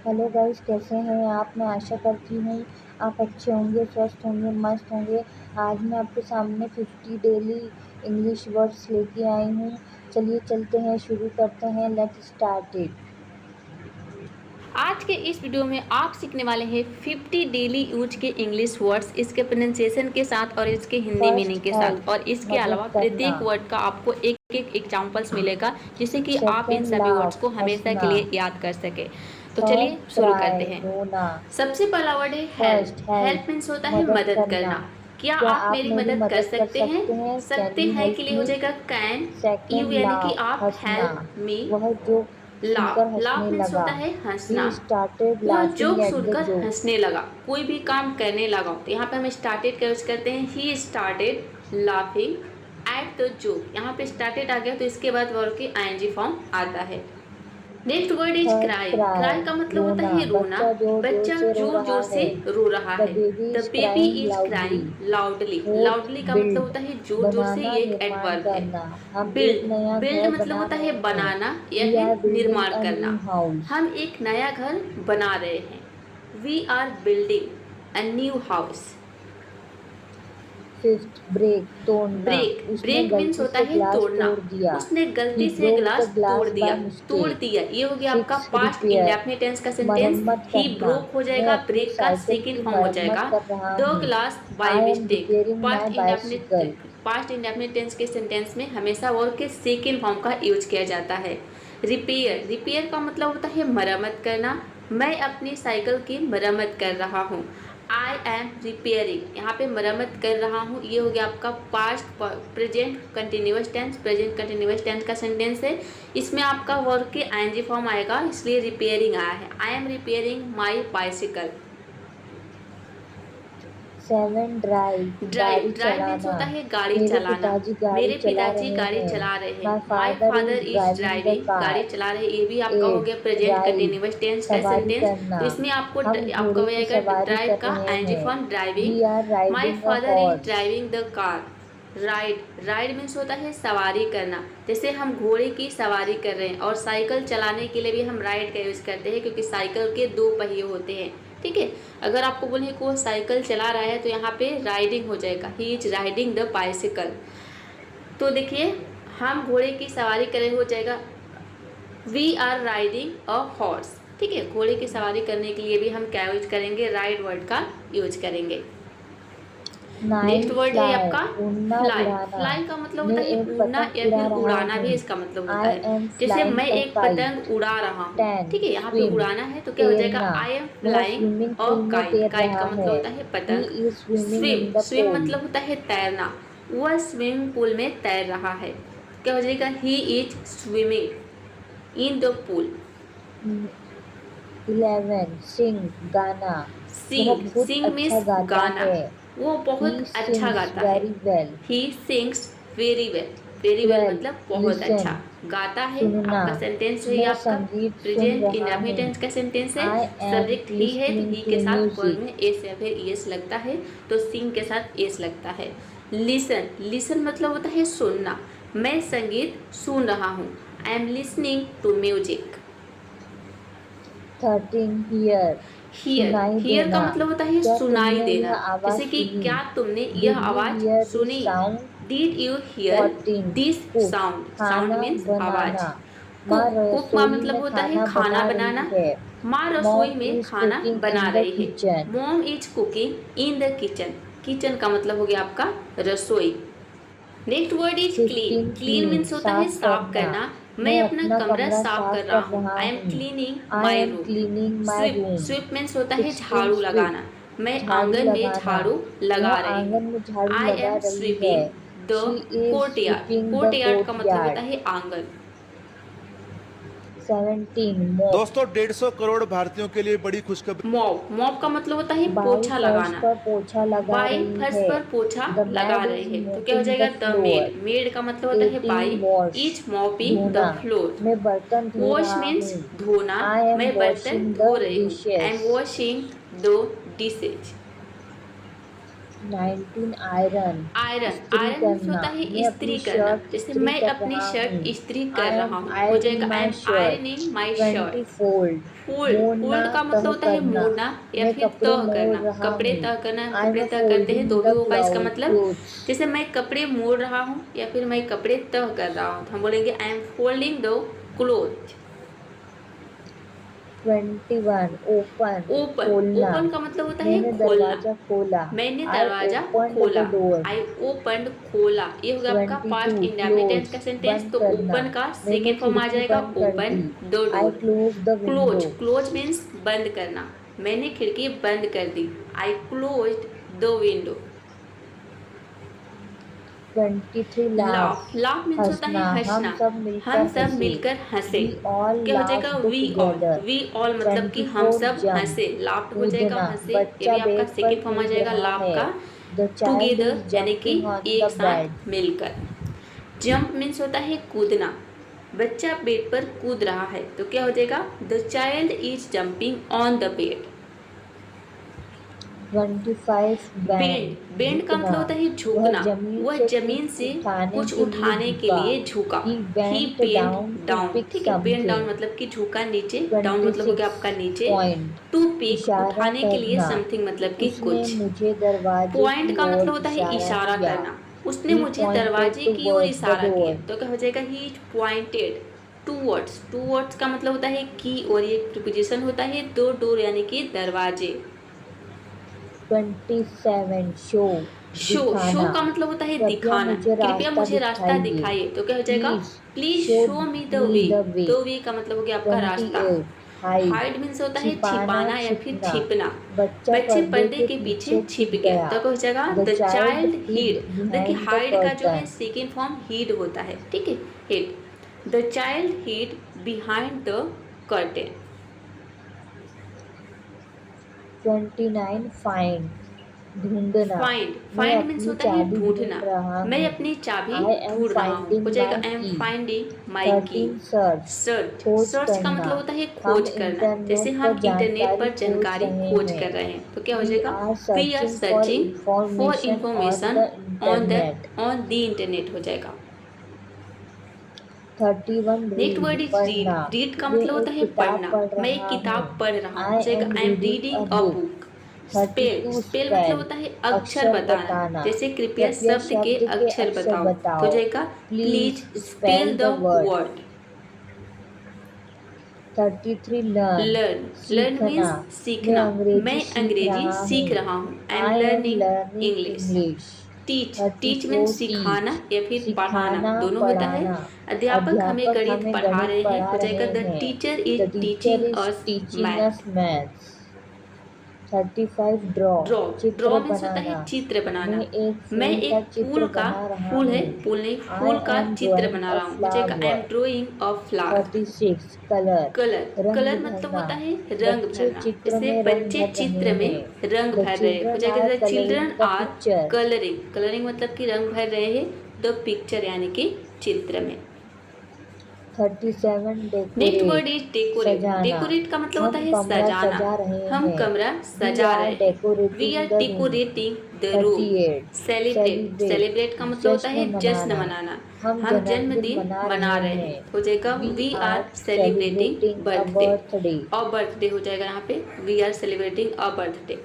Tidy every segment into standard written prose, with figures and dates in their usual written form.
Hello guys, कैसे हैं आप। मैं आशा करती हूँ आप अच्छे होंगे, स्वस्थ होंगे, मस्त होंगे। आज मैं आपके सामने 50 डेली इंग्लिश वर्ड्स लेके आई हूँ। चलिए चलते हैं, शुरू करते हैं। Let's start it. आज के इस वीडियो में आप सीखने वाले हैं 50 डेली यूज के इंग्लिश वर्ड्स, इसके प्रोनाउंसिएशन के साथ और इसके हिंदी फर्स्ट, मीनिंग के साथ। और हेल्प, इसके मदद अलावा करना। प्रत्येक वर्ड का आपको एक एक एग्जाम्पल्स मिलेगा, जिससे कि आप इन सेकंड, सभी वर्ड्स को लाफ, हमेशा के हंसना। लिए याद कर सके। तो थर्ड, चलिए शुरू करते क्राई, हैं। रोना। सबसे पहला वर्ड है first, help. Help means help, होता है मदद मदद करना। करना। क्या क्या आप आप मेरी मेरी मदद कर मदद कर सकते हैं? सकते हैं? कैन सकते यू हैं के हेल्प लिए हो मी। जाएगा कैन। यू सेकंड, यानी कि लाफ, आप हंसना। Help me. वह जोक सुनकर लाफ, हंसने लाफ मीन्स लगा। होता है हंसना। ही स्टार्टेड वह लाफिंग जोक एट द सुनकर जोक। हंसने लगा, कोई भी काम करने लगा। तो यहाँ पे हम स्टार्टेड का यूज करते हैं। He started laughing at the joke. यहाँ पे स्टार्टेड आ गया तो इसके बाद वर्ब की आईएनजी फॉर्म आता है। Next word is third, cry. Cry, cry का मतलब होता रोना। है रोना। बच्चा जोर जोर बच्चा से रो जोर रहा जोर है। से रो रहा द है। Baby the is baby crying is loudly. Crying loudly. Fourth, loudly का मतलब बिल्ड, होता है जोर जोर से, बनाना, ये एक निर्माण एडवर्ब है। करना। हम एक बिल्ड, नया बिल्ड घर मतलब बना होता रहे है हैं। बनाना या वी आर फिर बिल्डिंग निर्माण अ करना। New house. हम एक नया घर बना रहे हैं। We are building a new house. Fifth, break, तोड़ना। ब्रेक, उसने ब्रेक मीन्स गलती होता से है ग्लास तोड़ना। तोड़ दिया। उसने ही गलती से ब्रोक द गिलास तोड़ ग्लास दिया। बाय तोड़ मिस्टेक। दिया ये हो गया आपका six, past repair, indefinite tense का सेंटेंस। मरम्मत ही करना। ब्रोक हो मैं जाएगा, अपनी ब्रेक का साइकिल सेकेंड की फॉर्म हो मरम्मत जाएगा कर रहा द हूँ। Glass by I am mistake. Repairing my bicycle. Past indefinite tense के सेंटेंस में हमेशा वर्ब के सेकेंड फॉर्म का यूज किया जाता है। रिपेयर, रिपेयर का मतलब होता है मरम्मत करना। मैं अपनी साइकिल की मरम्मत कर रहा हूँ। आई एम रिपेयरिंग, यहाँ पे मरम्मत कर रहा हूँ, ये हो गया आपका past present continuous tense. Present continuous tense का सेंटेंस है। इसमें आपका वर्ब के आईएनजी फॉर्म आएगा, इसलिए रिपेयरिंग आया है। I am repairing my bicycle. Seven, drive, drive, गाड़ी ड्राइव मीन्स चलाना। होता है गाड़ी मेरे चलाना। पिताजी गाड़ी मेरे चला पिताजी रहे गाड़ी हैं। चला रहे माई हैं। My father is father is driving the driving, गाड़ी कार। चला रहे, ये भी आपका हो एट, गया प्रेजेंट राइड, कंटिन्यूअस टेंस का सवारी सेंटेंस। करना। तो इसमें आपको हम आपका घोड़े हो की जाएगा सवारी ड्राइव कर का रहे आईएनजी हैं। Form driving. We are my riding a father is horse. Driving the car. Ride, ride means होता है सवारी करना। जैसे हम घोड़े की सवारी कर रहे हैं। और साइकिल चलाने के लिए भी हम राइड का यूज करते हैं, क्योंकि साइकिल के दो पहिए होते हैं। ठीक है, अगर आपको बोले कि वो साइकिल चला रहा है तो यहाँ पे राइडिंग हो जाएगा, he is riding the bicycle. तो देखिए, हम घोड़े की सवारी करें हो जाएगा we are riding a horse. ठीक है, घोड़े की सवारी करने के लिए भी हम क्या यूज करेंगे, राइड वर्ड का यूज करेंगे। नेक्स्ट नाइन, वर्ड है फ्लाई, आपका उड़ना, फ्लाई। उड़ाना। फ्लाई का मतलब मैं होता है एक उड़ना पतंग या उड़ा फिर रहा उड़ाना भी हूँ। इसका मतलब होता आई है। एम जैसे फ्लाइंग मैं अ एक काइट। पतंग उड़ा रहा हूँ। टेन, ठीक है, यहाँ पे स्विम, उड़ाना है तो क्या हो जाएगा, तैरना। आई एम वह फ्लाइंग स्विमिंग अ पूल में काइट। तैर काइट का रहा मतलब है। होता है ही पतंग। Is swimming in swim, the swim pool. मतलब होता है तैरना। वह स्विमिंग पूल में तैर रहा है। क्या हो जाएगा, he is swimming in the pool. 11, सिंग, गाना। वह सिंग, बहुत सिंग अच्छा मीन्स गाता गाना। है। वो ही बहुत अच्छा सिंग्स गाता है। Very well. He sings very well. Very well 12, मतलब बहुत लिसन, अच्छा गाता है। सुनना। आपका सेंटेंस है ये मैं आपका संगीत सुन प्रेजेंट रहा इंडेफिनिट हूँ। टेंस का सेंटेंस है। आई एम सब्जेक्ट ही है, तो लिसनिंग ही टू के साथ वर्ब म्यूजिक। में एस या फिर एस लगता है, तो सिंग के साथ एस लगता है। लिसन, लिसन मतलब होता है सुनना। मैं संगीत सुन रहा हूँ। I am listening to music. 13, hear, hear, सुनाई हियर का देना। मतलब होता है क्या सुनाई तुमने देना। यह आवाज जैसे कि सुनी। क्या तुमने यह डिड यू आवाज हियर दिस सुनी। Sound. Did you here 14, this cook, sound. Sound खाना मीन्स आवाज। बनाना। माँ कुक, कुक का रसोई मतलब में होता है खाना खाना बना रही बनाना। है। माँ रसोई मॉम में इज खाना कुकिंग बना इन द रही है। Kitchen. Mom is cooking in the kitchen. Kitchen का मतलब हो गया आपका रसोई। Next word is clean. 15, clean clean, means होता है साफ साफ करना। करना। मैं मैं अपना अपना कमरा कमरा साफ कर साफ रहा कर हूँ। रहा आई एम हूँ। Cleaning I my am room. Cleaning my sweep, room. Sweep means होता है 16, झाड़ू स्वीप, लगाना। मैं झाड़ू आंगन में लगाना। झाड़ू वह लगा रही हूँ। आंगन में झाड़ू आई लगा एम रही है। Sweeping the she is court yard. Sweeping court the yard का कोर्ट मतलब होता यार्ड। है आंगन। 17, मोप, दोस्तों 150 करोड़ भारतीयों के लिए बड़ी खुशखबरी। मॉप, मॉप का मतलब होता है बाई पोछा फर्श लगाना। पर पोछा लगा बाई रही फर्श है। पर पोछा द लगा मैड रहे इज हैं, तो क्या हो मोपिंग द जाएगा, द फ्लोर। मेड। मेड का मतलब होता है 18, by. Wash, is mopping the धोना। फ्लोर। मैं बर्तन धो वॉश रहा मीन्स हूँ। धोना। आई एम मैं बर्तन वॉशिंग द धो रही हूँ। I dishes. Am washing the dishes. 19 iron iron इस्त्री आयरन मीन्स करना। होता है मैं इस्त्री अपनी करना, शर्ट जैसे इस्त्री मैं कर अपनी रहा शर्ट हूँ। इस्त्री कर आई रहा एम हूँ, हो आयरनिंग जाएगा आई my M shirt. Ironing my 20 shirt. Fold fold मोड़ना फोल्ड का मतलब तह होता है करना। मोड़ना या मैं फिर कपड़े तह मोड़ करना। रहा कपड़े हूँ। तह करना, हम आई एम कपड़े तह करते हैं तो फोल्डिंग भी द होगा इसका मतलब। क्लोथ्स। जैसे मैं कपड़े मोड़ रहा हूँ या फिर मैं कपड़े तह कर रहा हूँ तो हम बोलेंगे I am folding the cloth. 21 open open खोलना। ओपन का मतलब होता है मैंने खोलना। दरवाजा खोला। मैंने आई दरवाजा ओपन्ड खोला, द डोर। आई ओपन खोला। ये होगा आपका 22 पास्ट इंडेफिनिट टेंस का क्लोज सेंटेंस। बंद तो करना। ओपन का मैंने सेकेंड फॉर्म आ खिड़की जाएगा बंद कर ओपन दी। The I door. Close the close window. Close means बंद करना। मैंने खिड़की बंद कर दी, I closed the window. 23 laugh laugh laugh means होता है हंसना। हम हंसना। सब हम मिलकर सब हंसे। मिलकर हंसे। वी ऑल क्या हो जाएगा laughed we all. Together. We all मतलब कि हम 24 सब जंप हंसे। लाफ्ड हो जाएगा कूदना। हंसे, ये बच्चा भी आपका बेड पर सेकेंड फॉर्म आ कूद जाएगा रहा लाफ है। का। द चाइल्ड टुगेदर इज यानी कि जंपिंग ऑन एक द बेड। साथ मिलकर। जंप मीन्स होता है कूदना। बच्चा बेड पर कूद रहा है तो क्या हो जाएगा the child is jumping on the bed. 25 bend band bend का झुकना। मतलब होता है वह झुकना। जमीन वह से जमीन कुछ से उठाने कुछ के लिए उठाने के झुका। लिए झुका। ही ही bent bend down to down. Pick ठीक है, बेंड डाउन समथिंग। मतलब कि झुका नीचे, डाउन मतलब हो 26 गया आपका नीचे। पॉइंट टू पिक इशारा उठाने के लिए करना। समथिंग मतलब कि उसने कुछ। मुझे दरवाजे पॉइंट की का मतलब ओर होता है इशारा इशारा किया। करना। उसने ही मुझे पॉइंटेड दरवाजे की ओर टुवर्ड्स द इशारा किया डोर। तो क्या हो जाएगा ही पॉइंटेड टूवर्ड्स। टूवर्ड्स का मतलब होता है की, और ये प्रीपोजिशन होता है दो डोर यानी कि दरवाजे। 27 शो शो दिखाना। शो का मतलब होता है कृपया दिखाना। मुझे कृपया रास्ता मुझे रास्ता दिखाइए। दिखाइए तो क्या हो जाएगा please please show show me the me way. The way. The way का मतलब हो गया आपका रास्ता। 28 हाइड हाइड मीन्स होता है छिपाना छिपाना या फिर छिपना। छिपना। बच्चा बच्चे पर्दे पर्दे के के पीछे पीछे छिप छिप गया गया। तो क्या हो जाएगा the the child child hid hid. देखिए बिहाइंड द हाइड का जो है कर्टन। सेकेंड फॉर्म हिड होता है, ठीक है, hid. The child hid behind the curtain. 29 find ढूंढना। फाइंड मैं फाइंड मीन्स अपनी होता है चाबी ढूंढना। ढूंढ रहा मैं हूँ। अपनी चाबी आई एम ढूंढ रहा हूँ, हो फाइंडिंग जाएगा माई आई एम की। फाइंडिंग माई की। 13 सर्च सर्च खोज सर्च का करना। मतलब होता है हम खोज करना। जैसे इंटरनेट पर हम इंटरनेट जानकारी पर खोज जानकारी रहे खोज हैं। कर रहे हैं तो क्या हो वी जाएगा are we are searching for searching for information on information the internet. On the internet हो जाएगा। 31 next read word is read. पढ़ना। रीड का मैं मतलब होता एक है किताब पढ़ना। पढ़ मैं एक रहा हूँ। किताब पढ़ रहा हूँ, हो आई जाएगा am I am reading a reading a book. Book. Spell 32 spell मतलब स्पेल होता है अक्षर अक्षर बताना। बताना। जैसे कृपया कृपया शब्द के शब्द के अक्षर अक्षर बताओ हो बताओ। जाएगा please please spell spell the the word. Word. 33 learn learn learn सीखना। मीन्स मैं सीखना। मैं अंग्रेजी सीख अंग्रेजी रहा हूँ। सीख रहा हूँ, I M I am learning learning English. English. Teach teach means 34 सिखाना टीच या फिर पढ़ाना, सिखाना दोनों होता है। पढ़ाना। अध्यापक हमें अध्यापक गणित हमें पढ़ा गणित रहे हैं, पढ़ा हो रहे जाएगा द हैं। Teacher the is teacher teaching is us teaching us math. Maths. 35 draw draw draw चित्र मीन्स होता है बनाना। चित्र बनाना। मैं एक मैं फूल का एक चित्र फूल का, बना रहा फूल है हूँ। फूल नहीं, आई फूल का एम चित्र ड्राइंग बना अ रहा हूँ, हो जाएगा I am flower. Drawing a flower. 36 colour colour रंग कलर मतलब भरना। होता है रंग बच्चे भरना। चित्र जैसे में रंग बच्चे भर रहे चित्र में हैं। रंग द भर रहे, हो चिल्ड्रन जाएगा are the colouring children the are picture. Colouring. Colouring मतलब कि रंग भर रहे हैं द पिक्चर यानी कि चित्र में। 37 next word decorate is decorate. सजाना। डेकोरेट का मतलब होता हम है कमरा सजाना। सजा रहे हम हैं। कमरा वी सजा आर रहे हैं, we decorating are the room. Decorating the room. 38 celebrate celebrate celebrate का मतलब होता है जश्न जश्न मनाना। मनाना। हम हम जन्मदिन जन्मदिन मना मना रहे रहे हैं, हैं। हो जाएगा we we are are celebrating celebrating a birthday. Birthday. और बर्थडे हो जाएगा यहाँ पे we are celebrating a birthday.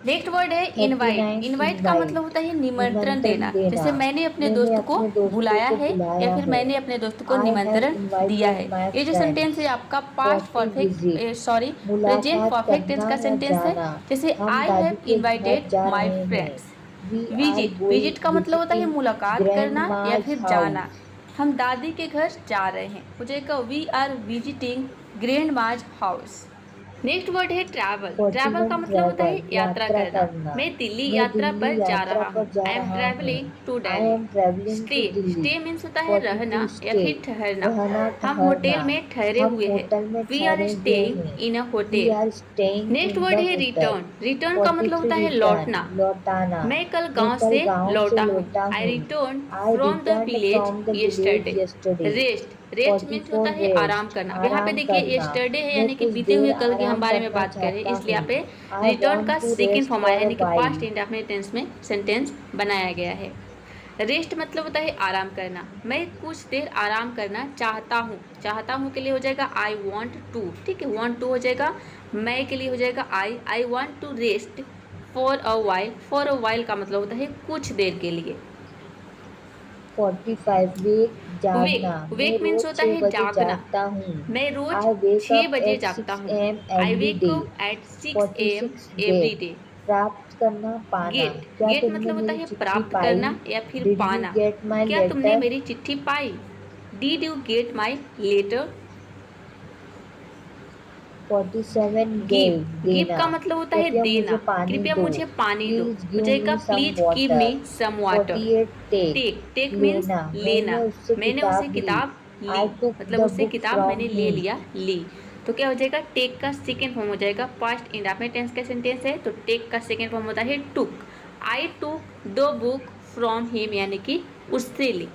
Next word है इनवाइट। 39 इनवाइट का इनवाइट मतलब होता है निमंत्रण निमंत्रण देना। देना। जैसे मैंने अपने मैंने दोस्त को अपने दोस्तों बुलाया को है या बुलाया फिर है। मैंने अपने दोस्त को आई हैव निमंत्रण दिया इनवाइटेड है। माई ये जो सेंटेंस है फ्रेंड्स आपका for past to visit perfect sorry present मुलाकात परफेक्ट टेंस करना का या सेंटेंस है। जाना। जैसे हम आई दादी हैव के घर इनवाइटेड जा माई रहे हैं। Friends. We are visit visit going का मतलब होता है विजिटिंग मुलाकात ग्रैंड करना या माज फिर जाना। हाउस। हम दादी के घर जा रहे हैं, हो जाएगा वी आर विजिटिंग ग्रैंड माज हाउस। नेक्स्ट वर्ड है ट्रैवल। ट्रैवल 41 का मतलब होता है ट्रैवल यात्रा यात्रा करना। करना। मैं दिल्ली मैं यात्रा दिल्ली पर जा यात्रा रहा हूँ, पर जा आई एम रहा हूँ। Travelling to I Delhi. Am travelling stay to Delhi. Stay means होता है रहना 42 या स्टे फिर ठहरना। रहना हम ठहरना। होटल में ठहरे हम हुए हैं, होटल में वी आर ठहरे हुए हैं। Staying in a we hotel. Are staying next in word the है होटल। रिटर्न। रिटर्न का मतलब 43 होता है रिटर्न लौटना। लौटाना। मैं कल मैं गांव कल से गांव से लौटा हूँ, लौटा आई हूँ। Return I from the return village from the village yesterday. Yesterday. Rest rest means होता है rest, आराम करना। अब यहाँ पे आराम देखिए करना। यस्टरडे है मैं यानी कि कुछ बीते हुए देर कल के हम आराम बारे में करना बात कर रहे हैं, चाहता इसलिए यहाँ हूँ। पे I रिटर्न want का to second rest form for आया a यानी कि while. पास्ट इंडेफिनिट टेंस में सेंटेंस बनाया गया है। रेस्ट मतलब होता है आराम करना। मैं कुछ देर आराम करना चाहता हूँ। चाहता हूँ के लिए हो जाएगा आई वॉन्ट टू, ठीक है, वॉन्ट टू हो जाएगा। मैं के लिए हो जाएगा I want to rest for a while. For a while का मतलब होता है कुछ देर के लिए। 45 वेक जागना। वेक मैं वेक मीन्स रोज होता 6 है बजे जागना। जागता हूँ। मैं रोज I wake 6 up बजे at जागता 6 हूँ। a.m. I every wake day. Up at 6 AM 46 every get day. प्राप्त करना पाना। गेट क्या गेट तुमने मतलब होता मेरी है चिट्ठी प्राप्त पाई? करना या फिर Did you पाना। get my क्या तुमने letter? मेरी चिट्ठी पाई? Did you get my letter? 47 give give give देना। का मतलब होता है कृपया देना। मुझे पानी कृपया दो। मुझे पानी दो। Please हो give जाएगा me some please give water. Me some water. 48 take take take means लेना। लेना। मैंने उससे मैंने उसे किताब ली। किताब ली, I took मतलब the उससे book किताब from मैंने ले him. लिया, ली। तो क्या हो जाएगा? टेक का सेकेंड फॉर्म हो जाएगा पास्ट इंडेफिनिट टेंस का सेंटेंस है, तो टेक का सेकेंड फॉर्म होता है took. I took the book from him यानी कि उससे ली।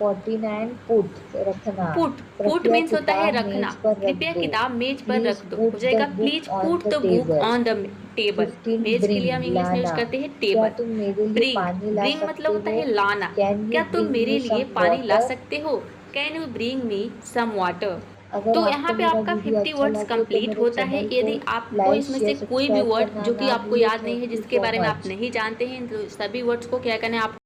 49 पुट रखना। पुट पुट कृपया मीन्स होता है किताब रखना। मेज पर रख कृपया दो। किताब मेज पर प्लीज रख दो। हो पुट द जाएगा please book on put the the book table. On the table. 15 मेज के लिए हम ब्रिंग इंग्लिश में यूज लाना। करते हैं क्या टेबल। तुम मेरे लिए ब्रिंग पानी ला ब्रिंग मतलब सकते होता हो? है लाना। कैन यू क्या तुम ब्रिंग मेरे मी लिए सम पानी ला वाटर? सकते हो? Can you bring me some water? अगर तो यहाँ आपको पे मेरा आपका वीडियो 50 अच्छा वर्ड्स लगे तो कंप्लीट मेरे होता है। चैनल को यदि आपको लाइक इसमें से शेयर कोई भी सब्सक्राइब वर्ड करना जो कि ना आपको भूलें। याद नहीं है, थैंक यू जिसके सो बारे में आप मच। नहीं जानते हैं, तो सभी वर्ड्स को क्या करना है आप